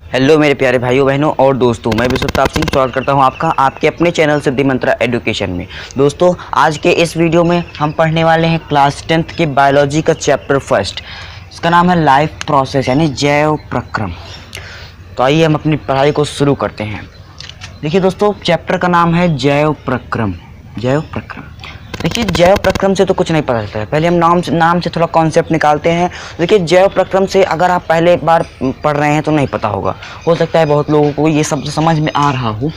Hello मेरे प्यारे भाइयों बहनों और दोस्तों, मैं विश्वताप सिंह स्वागत करता हूं आपका आपके अपने चैनल सिद्धि मंत्रा एजुकेशन में। दोस्तों, आज के इस वीडियो में हम पढ़ने वाले हैं क्लास 10th के बायोलॉजी का चैप्टर फर्स्ट। इसका नाम है लाइफ प्रोसेस यानी जैव प्रक्रम। तो आइए हम अपनी पढ़ाई को शुरू करते हैं। देखिए दोस्तों, चैप्टर का नाम है जैव प्रक्रम। जैव प्रक्रम, देखिए जैव प्रक्रम से तो कुछ नहीं पता चलता है। पहले हम नाम से थोड़ा कॉन्सेप्ट निकालते हैं। देखिए जैव प्रक्रम से अगर आप पहले बार पढ़ रहे हैं तो नहीं पता होगा, हो सकता है बहुत लोगों को ये सब समझ में आ रहा हो,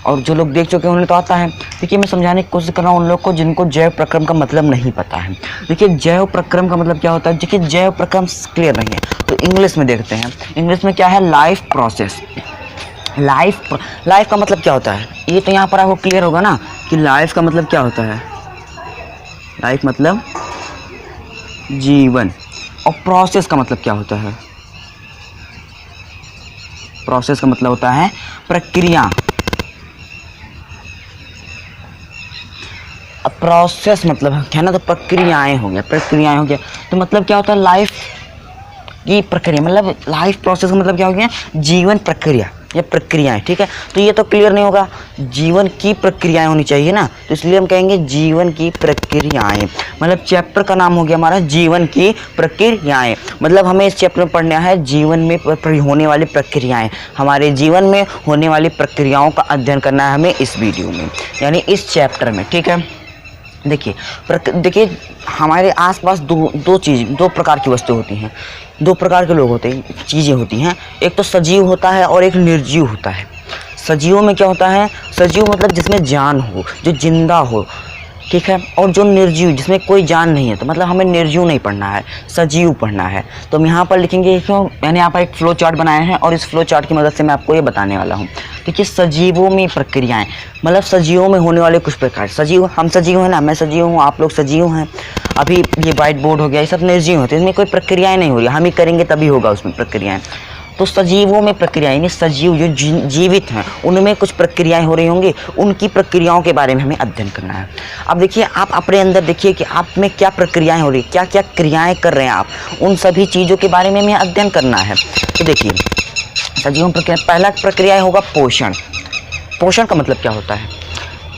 और जो लोग देख चुके हैं उन्हें तो आता है। देखिए मैं समझाने की कोशिश कर रहा हूँ उन लोग को जिनको जैव प्रक्रम का मतलब नहीं पता है। देखिए जैव प्रक्रम का मतलब क्या होता है। देखिए जैव प्रक्रम क्लियर नहीं है तो इंग्लिश में देखते हैं। इंग्लिश में क्या है, लाइफ प्रोसेस। लाइफ का मतलब क्या होता है, ये तो यहाँ पर आपको क्लियर होगा ना कि लाइफ का मतलब क्या होता है। लाइफ मतलब जीवन, और प्रोसेस का मतलब क्या होता है। प्रोसेस का मतलब होता है प्रक्रिया। अब प्रोसेस मतलब है ना, तो प्रक्रियाएं हो गया, तो मतलब क्या होता है लाइफ की प्रक्रिया। मतलब लाइफ प्रोसेस का मतलब क्या हो गया, जीवन प्रक्रिया या प्रक्रियाएं। ठीक है, तो ये तो क्लियर नहीं होगा, जीवन की प्रक्रियाएं होनी चाहिए ना, तो इसलिए हम कहेंगे जीवन की प्रक्रियाएं। मतलब चैप्टर का नाम हो गया हमारा जीवन की प्रक्रियाएं। मतलब हमें इस चैप्टर में पढ़ना है जीवन में होने वाली प्रक्रियाएं। हमारे जीवन में होने वाली प्रक्रियाओं का अध्ययन करना है हमें इस वीडियो में, यानी इस चैप्टर में। ठीक है, देखिए हमारे आसपास दो प्रकार की वस्तु होती हैं, दो प्रकार के लोग होते हैं, चीज़ें होती हैं। एक तो सजीव होता है और एक निर्जीव होता है। सजीव में क्या होता है, सजीव मतलब जिसमें जान हो, जो जिंदा हो। ठीक है, और जो निर्जीव जिसमें कोई जान नहीं है, तो मतलब हमें निर्जीव नहीं पढ़ना है, सजीव पढ़ना है। तो हम यहाँ पर लिखेंगे, क्यों मैंने यहाँ पर एक फ्लो चार्ट बनाया है और इस फ्लो चार्ट की मदद से मैं आपको ये बताने वाला हूँ। देखिए सजीवों में प्रक्रियाएं, मतलब सजीवों में होने वाले कुछ प्रकार। सजीव, हम सजीव हैं ना, मैं सजीव हूँ, आप लोग सजीव हैं। अभी ये व्हाइट बोर्ड हो गया, ये सब निर्जीव होते हैं, इसमें कोई प्रक्रियाएं नहीं हो रही, हम ही करेंगे तभी होगा उसमें प्रक्रियाएं। तो सजीवों में प्रक्रियाएं यानी सजीव जो जीवित हैं उनमें कुछ प्रक्रियाएं हो रही होंगी, उनकी प्रक्रियाओं के बारे में हमें अध्ययन करना है। अब देखिए आप अपने अंदर देखिए कि आप में क्या प्रक्रियाएं हो रही, क्या क्या क्रियाएं कर रहे हैं आप, उन सभी चीज़ों के बारे में हमें अध्ययन करना है। तो देखिए सजीवों प्रक्रिया, पहला प्रक्रिया होगा पोषण। पोषण का मतलब क्या होता है,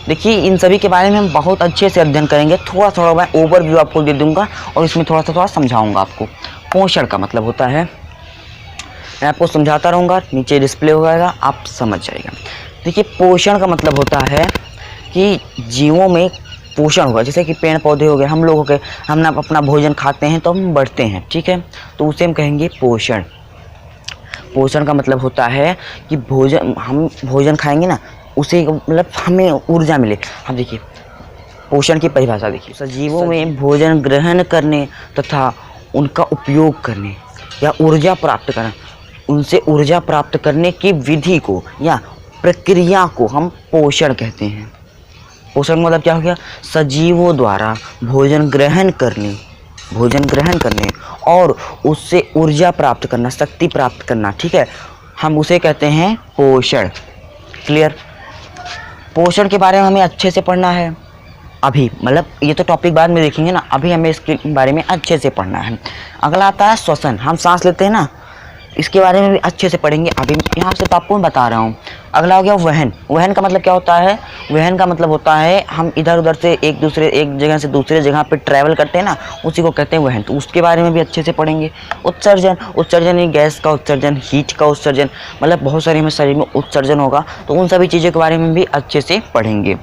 देखिए इन सभी के बारे में हम बहुत अच्छे से अध्ययन करेंगे। थोड़ा थोड़ा मैं ओवरव्यू आपको दे दूंगा और इसमें थोड़ा समझाऊंगा आपको। पोषण का मतलब होता है, मैं आपको समझाता रहूँगा, नीचे डिस्प्ले हो जाएगा, आप समझ जाएगा। देखिए पोषण का मतलब होता है कि जीवों में पोषण होगा। जैसे कि पेड़ पौधे हो गए, हम लोग हो गए, हम ना अपना भोजन खाते हैं तो हम बढ़ते हैं। ठीक है, तो उसे हम कहेंगे पोषण। पोषण का मतलब होता है कि हम भोजन खाएंगे ना, उसे मतलब हमें ऊर्जा मिले। अब देखिए पोषण की परिभाषा देखिए, सजीवों में भोजन ग्रहण करने तथा उनका उपयोग करने या ऊर्जा प्राप्त करना, उनसे ऊर्जा प्राप्त करने की विधि को या प्रक्रिया को हम पोषण कहते हैं। पोषण मतलब क्या हो गया, सजीवों द्वारा भोजन ग्रहण करने और उससे ऊर्जा प्राप्त करना, शक्ति प्राप्त करना। ठीक है, हम उसे कहते हैं पोषण। क्लियर, पोषण के बारे में हमें अच्छे से पढ़ना है अभी, मतलब ये तो टॉपिक बाद में देखेंगे ना, अभी हमें इसके बारे में अच्छे से पढ़ना है। अगला आता है श्वसन, हम सांस लेते हैं ना, इसके बारे में भी अच्छे से पढ़ेंगे। अभी यहाँ से तो आपको मैं बता रहा हूँ। अगला हो गया वहन। वहन का मतलब क्या होता है, वहन का मतलब होता है हम इधर उधर से एक जगह से दूसरे जगह पे ट्रैवल करते हैं ना, उसी को कहते हैं वहन। तो उसके बारे में भी अच्छे से पढ़ेंगे। उत्सर्जन, उत्सर्जन गैस का उत्सर्जन, हीट का उत्सर्जन, मतलब बहुत सारे हमें शरीर में उत्सर्जन होगा, तो उन सभी चीज़ों के बारे में भी अच्छे से पढ़ेंगे।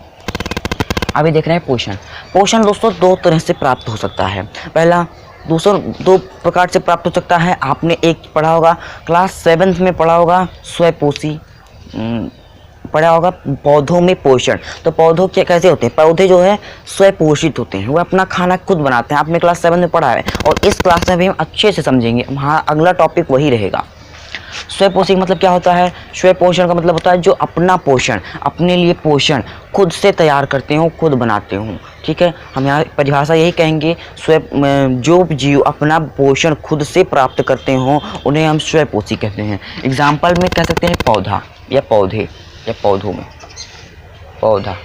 अभी देख रहे हैं पोषण। पोषण दोस्तों दो तरह से प्राप्त हो सकता है। पहला दो प्रकार से प्राप्त हो सकता है। आपने एक पढ़ा होगा, क्लास 7th में पढ़ा होगा, स्वपोषी पढ़ा होगा, पौधों में पोषण। तो पौधों क्या कैसे होते हैं, पौधे जो है स्वपोषित होते हैं, वो अपना खाना खुद बनाते हैं। आपने क्लास 7 में पढ़ा है और इस क्लास में भी हम अच्छे से समझेंगे। हाँ, अगला टॉपिक वही रहेगा। स्वपोषी मतलब क्या होता है, स्वपोषण का मतलब होता है जो अपना पोषण, अपने लिए पोषण खुद से तैयार करते हो, खुद बनाते हो। ठीक है, हम यहाँ परिभाषा यही कहेंगे, जो जीव अपना पोषण खुद से प्राप्त करते हो उन्हें हम स्वपोषी कहते हैं। एग्जाम्पल में कह सकते हैं पौधा या पौधे या पौधों में पौधा।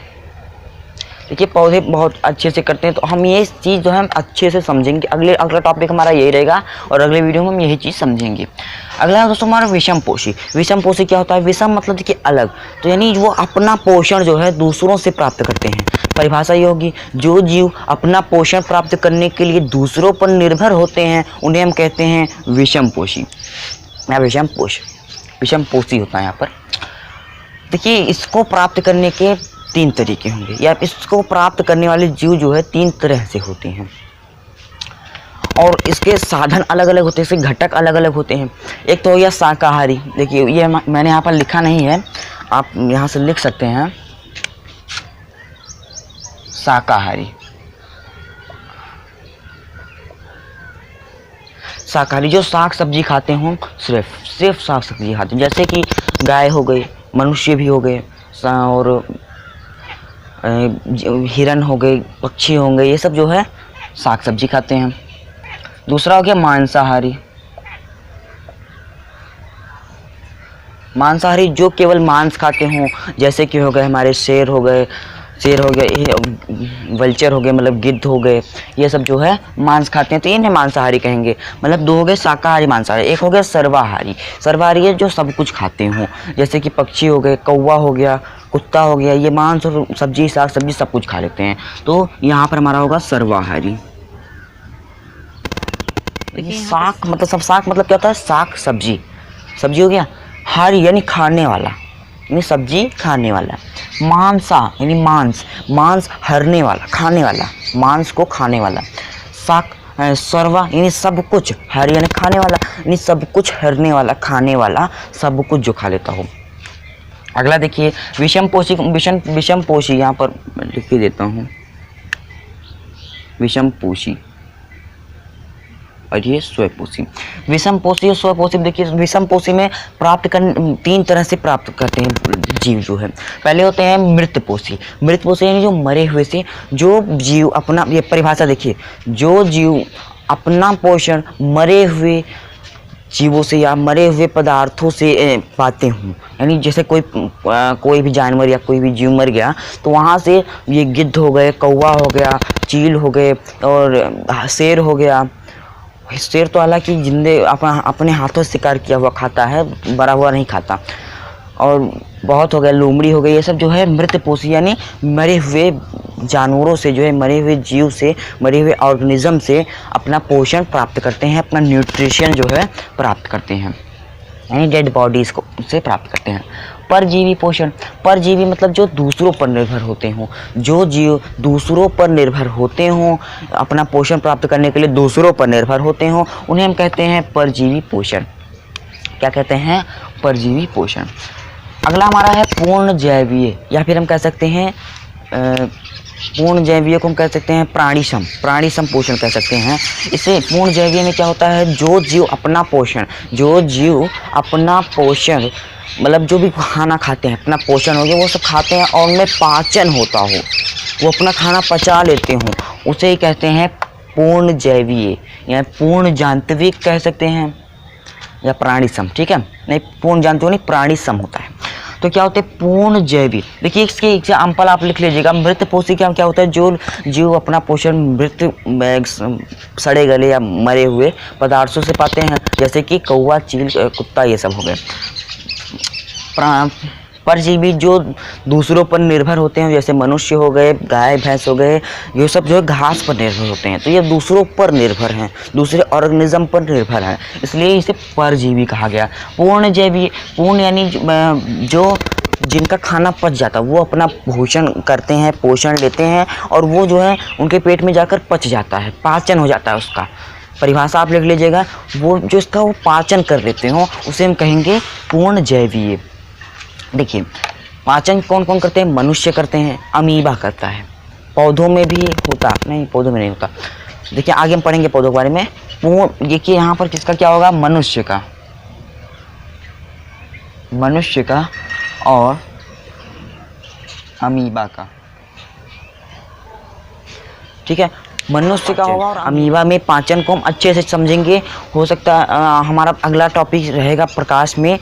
देखिए पौधे बहुत अच्छे से करते हैं, तो हम ये चीज़ जो है हम अच्छे से समझेंगे। अगला टॉपिक हमारा यही रहेगा और अगले वीडियो में हम यही चीज़ समझेंगे। अगला है दोस्तों हमारा विषम पोषी। विषम पोषी क्या होता है? विषम मतलब देखिए अलग, तो यानी वो अपना पोषण जो है दूसरों से प्राप्त करते हैं। परिभाषा ये होगी, जो जीव अपना पोषण प्राप्त करने के लिए दूसरों पर निर्भर होते हैं उन्हें हम कहते हैं विषम पोषी या विषम पोषी होता है यहाँ पर। देखिए इसको प्राप्त करने के 3 तरीके होंगे, या इसको प्राप्त करने वाले जीव जो है 3 तरह से होते हैं और इसके साधन अलग अलग होते हैं, इसके घटक अलग अलग होते हैं। एक तो हो गया शाकाहारी। देखिए ये मैंने यहाँ पर लिखा नहीं है, आप यहाँ से लिख सकते हैं शाकाहारी। शाकाहारी जो साग सब्जी खाते हों, सिर्फ साग सब्जी खाते हैं, जैसे कि गाय हो गई, मनुष्य भी हो गए और हिरन हो गए, पक्षी होंगे, ये सब जो है साग सब्जी खाते हैं। दूसरा हो गया मांसाहारी। मांसाहारी जो केवल मांस खाते हों, जैसे कि हो गए हमारे शेर हो गए, वल्चर हो गए, मतलब गिद्ध हो गए, ये सब जो है मांस खाते हैं, तो इन्हें मांसाहारी कहेंगे। मतलब 2 हो गए शाकाहारी मांसाहारी। एक हो गया सर्वाहारी। सर्वाहारी है जो सब कुछ खाते हों, जैसे कि पक्षी हो गए, कौवा हो गया, कुत्ता हो गया, ये मांस और सब्जी साग सब्जी सब कुछ खा लेते हैं, तो यहाँ पर हमारा होगा सर्वाहारी। देखिए साग मतलब क्या होता है? साग सब्जी हो गया। हारी यानी खाने वाला, यानी सब्जी खाने वाला। मांसा यानी मांस हरने वाला, खाने वाला, मांस को खाने वाला। सर्वा यानी सब कुछ, हर यानी खाने वाला, यानी सब कुछ हरने वाला, खाने वाला, सब कुछ जो खा लेता हो। अगला देखिए विषम पोषी, यहाँ पर लिख के देता हूँ विषम पोषी और ये स्वयंपोषी। विषम पोषी और स्वयंपोषी, देखिए विषम पोषी में 3 तरह से प्राप्त करते हैं जीव जो है। पहले होते हैं मृत पोषी यानी जो मरे हुए से जो जीव अपना, ये परिभाषा देखिए, जो जीव अपना पोषण मरे हुए जीवों से या मरे हुए पदार्थों से पाते हों, यानी जैसे कोई भी जानवर या कोई भी जीव मर गया तो वहाँ से ये गिद्ध हो गए, कौवा हो गया, चील हो गए और शेर हो गया। शेर तो हालांकि जिंदे अपने हाथों से शिकार किया हुआ खाता है, मरा हुआ नहीं खाता। और बहुत हो गया, लोमड़ी हो गई, ये सब जो है मृत पोषी यानी मरे हुए जानवरों से जो है, मरे हुए जीव से, मरे हुए ऑर्गेनिज्म से अपना पोषण प्राप्त करते हैं, अपना न्यूट्रिशन जो है प्राप्त करते हैं, यानी डेड बॉडीज को से प्राप्त करते हैं। परजीवी पोषण, परजीवी मतलब जो दूसरों पर निर्भर होते हों, जो जीव दूसरों पर निर्भर होते हों, अपना पोषण प्राप्त करने के लिए दूसरों पर निर्भर होते हों, उन्हें हम कहते हैं परजीवी पोषण। क्या कहते हैं? परजीवी पोषण। अगला हमारा है पूर्ण जैवीय, या फिर हम कह सकते हैं पूर्ण जैवीय को हम कह सकते हैं प्राणीसम पोषण कह सकते हैं। इसे पूर्ण जैवीय में क्या होता है? जो जीव अपना पोषण मतलब जो भी खाना खाते हैं, अपना पोषण हो गया, वो सब खाते हैं और उनमें पाचन होता हो, वो अपना खाना पचा लेते हों, उसे ही कहते हैं पूर्ण जैवीय या पूर्ण जांतविक कह सकते हैं, या प्राणीसम। ठीक है, नहीं पूर्ण जानते हो नहीं, प्राणीसम होता है। तो क्या होते हैं? पूर्ण जैविक। देखिए इसके एग्जाम्पल आप लिख लीजिएगा। मृत पोषी क्या होता है? जो जीव अपना पोषण मृत सड़े गले या मरे हुए पदार्थों से पाते हैं, जैसे कि कौवा, चील, कुत्ता, ये सब हो गए। परजीवी जो दूसरों पर निर्भर होते हैं, जैसे मनुष्य हो गए, गाय भैंस हो गए, ये सब जो है घास पर निर्भर होते हैं, तो ये दूसरों पर निर्भर हैं, दूसरे ऑर्गेनिज्म पर निर्भर हैं, इसलिए इसे परजीवी कहा गया। पूर्ण जैवी, पूर्ण यानी जो जिनका खाना पच जाता है, वो अपना पोषण करते हैं, पोषण लेते हैं और वो जो है उनके पेट में जाकर पच जाता है, पाचन हो जाता है उसका। परिभाषा आप लिख लीजिएगा, वो जो इसका वो पाचन कर लेते हो उसे हम कहेंगे पूर्ण जैवीय। देखिए पाचन कौन कौन करते हैं? मनुष्य करते हैं, अमीबा करता है, पौधों में भी होता नहीं, पौधों में नहीं होता। देखिए आगे हम पढ़ेंगे पौधों के बारे में। पूर्ण देखिए यहाँ पर किसका क्या होगा? मनुष्य का और अमीबा का। ठीक है, मनुष्य का होगा और अमीबा में पाचन को हम अच्छे से समझेंगे। हो सकता है हमारा अगला टॉपिक रहेगा प्रकाश में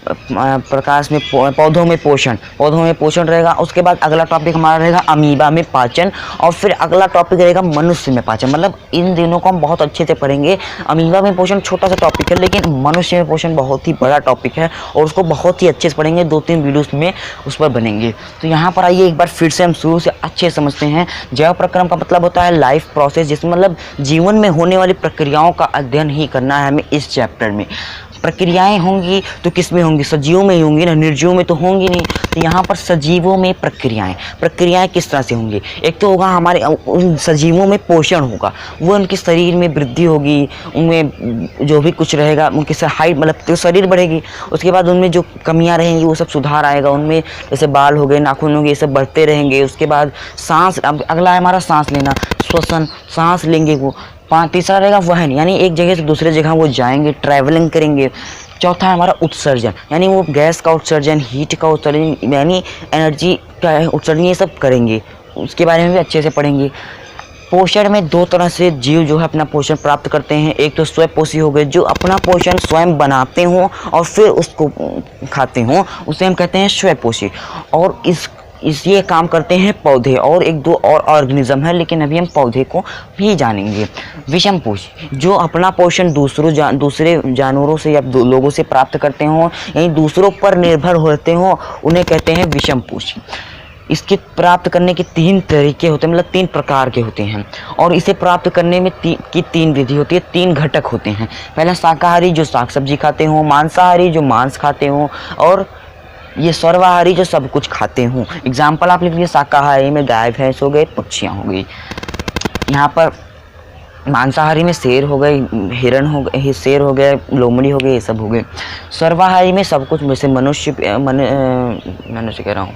प्रकाश में पौधों में पोषण रहेगा। उसके बाद अगला टॉपिक हमारा रहेगा अमीबा में पाचन, और फिर अगला टॉपिक रहेगा मनुष्य में पाचन। मतलब इन दिनों को हम बहुत अच्छे से पढ़ेंगे। अमीबा में पोषण छोटा सा टॉपिक है, लेकिन मनुष्य में पोषण बहुत ही बड़ा टॉपिक है और उसको बहुत ही अच्छे से पढ़ेंगे। 2-3 वीडियोस में उस पर बनेंगे। तो यहाँ पर आइए एक बार फिर से हम शुरू से अच्छे समझते हैं। जैव प्रक्रम का मतलब होता है लाइफ प्रोसेस, जिसमें मतलब जीवन में होने वाली प्रक्रियाओं का अध्ययन ही करना है हमें इस चैप्टर में। प्रक्रियाएं होंगी तो किस में होंगी? सजीवों में ही होंगी ना, निर्जीवों में तो होंगी नहीं। तो यहाँ पर सजीवों में प्रक्रियाएं किस तरह से होंगी? एक तो होगा हमारे उन सजीवों में पोषण होगा, वो उनके शरीर में वृद्धि होगी, उनमें जो भी कुछ रहेगा उनकी हाइट मतलब तो शरीर बढ़ेगी। उसके बाद उनमें जो कमियां रहेंगी वो सब सुधार आएगा, उनमें जैसे बाल हो गए, नाखून हो गए, ये सब बढ़ते रहेंगे। उसके बाद सांस, अगला है हमारा सांस लेना, श्वसन, सांस लेंगे वो। तीसरा रहेगा वहन, यानी एक जगह से दूसरे जगह वो जाएंगे, ट्रैवलिंग करेंगे। चौथा है हमारा उत्सर्जन, यानी वो गैस का उत्सर्जन, हीट का उत्सर्जन, यानी एनर्जी का उत्सर्जन, ये सब करेंगे। उसके बारे में भी अच्छे से पढ़ेंगे। पोषण में 2 तरह से जीव जो है अपना पोषण प्राप्त करते हैं। एक तो स्वयंपोषी हो गए, जो अपना पोषण स्वयं बनाते हों और फिर उसको खाते हों, उसे हम कहते हैं स्वयंपोषी। और ये काम करते हैं पौधे, और 1-2 और ऑर्गेनिज्म है, लेकिन अभी हम पौधे को भी जानेंगे। विषमपोषी, जो अपना पोषण दूसरे जानवरों से या लोगों से प्राप्त करते हों, यानी दूसरों पर निर्भर होते हों, उन्हें कहते हैं विषमपोषी। इसके प्राप्त करने के 3 तरीके होते हैं, मतलब 3 प्रकार के होते हैं, और इसे प्राप्त करने में 3 विधि होती है, 3 घटक होते हैं। पहला शाकाहारी, जो साग सब्जी खाते हों, मांसाहारी, जो मांस खाते हों, और ये सर्वाहारी, जो सब कुछ खाते हों। एग्जाम्पल आप लिख लीजिए, शाकाहारी में गाय भैंस हो गए, पक्षियाँ हो गई। यहाँ पर मांसाहारी में शेर हो गए, हिरण हो गए, शेर हो गए, लोमड़ी हो गए, ये सब हो गए। सर्वाहारी में सब कुछ, जैसे मनुष्य कह रहा हूँ,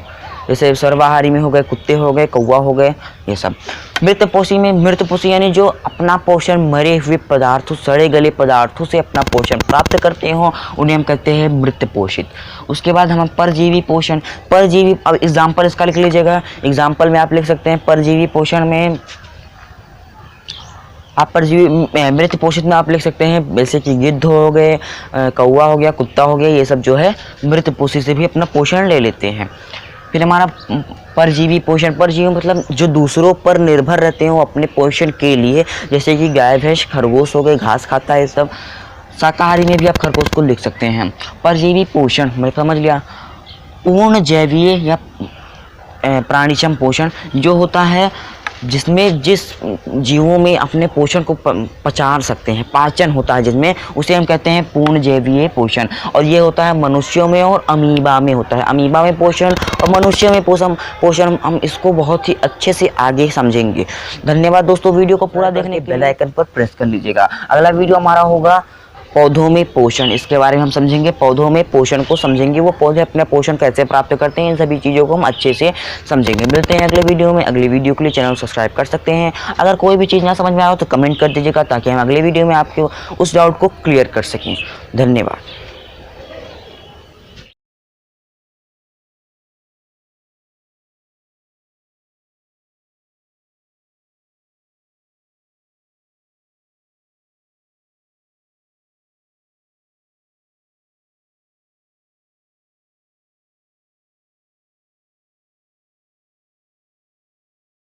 जैसे सर्वाहारी में हो गए कुत्ते हो गए, कौवा हो गए, ये सब। मृतपोषी यानी जो अपना पोषण मरे हुए पदार्थों, सड़े गले पदार्थों से अपना पोषण प्राप्त करते हो, उन्हें हम कहते हैं मृतपोषित। उसके बाद हम परजीवी पोषण, परजीवी, अब एग्जाम्पल इसका लिख लीजिएगा। एग्जाम्पल में आप लिख सकते हैं परजीवी पोषण में, आप परजीवी मृत पोषित में आप लिख सकते हैं, जैसे कि गिद्ध हो गए, कौवा हो गया, कुत्ता हो गया, ये सब जो है मृत पोषित से भी अपना पोषण ले लेते हैं। फिर हमारा परजीवी पोषण, परजीवी मतलब जो दूसरों पर निर्भर रहते हो अपने पोषण के लिए, जैसे कि गाय भैंस, खरगोश हो गए, घास खाता है, ये सब। शाकाहारी में भी आप खरगोश को लिख सकते हैं। परजीवी पोषण मैं समझ लिया। पूर्ण जैवीय या प्राणिजम पोषण जो होता है, जिसमें जिस जीवों में अपने पोषण को पचा सकते हैं, पाचन होता है जिसमें, उसे हम कहते हैं पूर्ण जैवीय पोषण। और ये होता है मनुष्यों में और अमीबा में होता है। अमीबा में पोषण और मनुष्य में पोषण हम इसको बहुत ही अच्छे से आगे समझेंगे। धन्यवाद दोस्तों, वीडियो को पूरा देखने के लिए बेल आइकन पर प्रेस कर लीजिएगा। अगला वीडियो हमारा होगा पौधों में पोषण, इसके बारे में हम समझेंगे। पौधों में पोषण को समझेंगे, वो पौधे अपना पोषण कैसे प्राप्त करते हैं, इन सभी चीज़ों को हम अच्छे से समझेंगे। मिलते हैं अगले वीडियो में। अगले वीडियो के लिए चैनल सब्सक्राइब कर सकते हैं। अगर कोई भी चीज़ ना समझ में आए तो कमेंट कर दीजिएगा, ताकि हम अगले वीडियो में आपके उस डाउट को क्लियर कर सकें। धन्यवाद।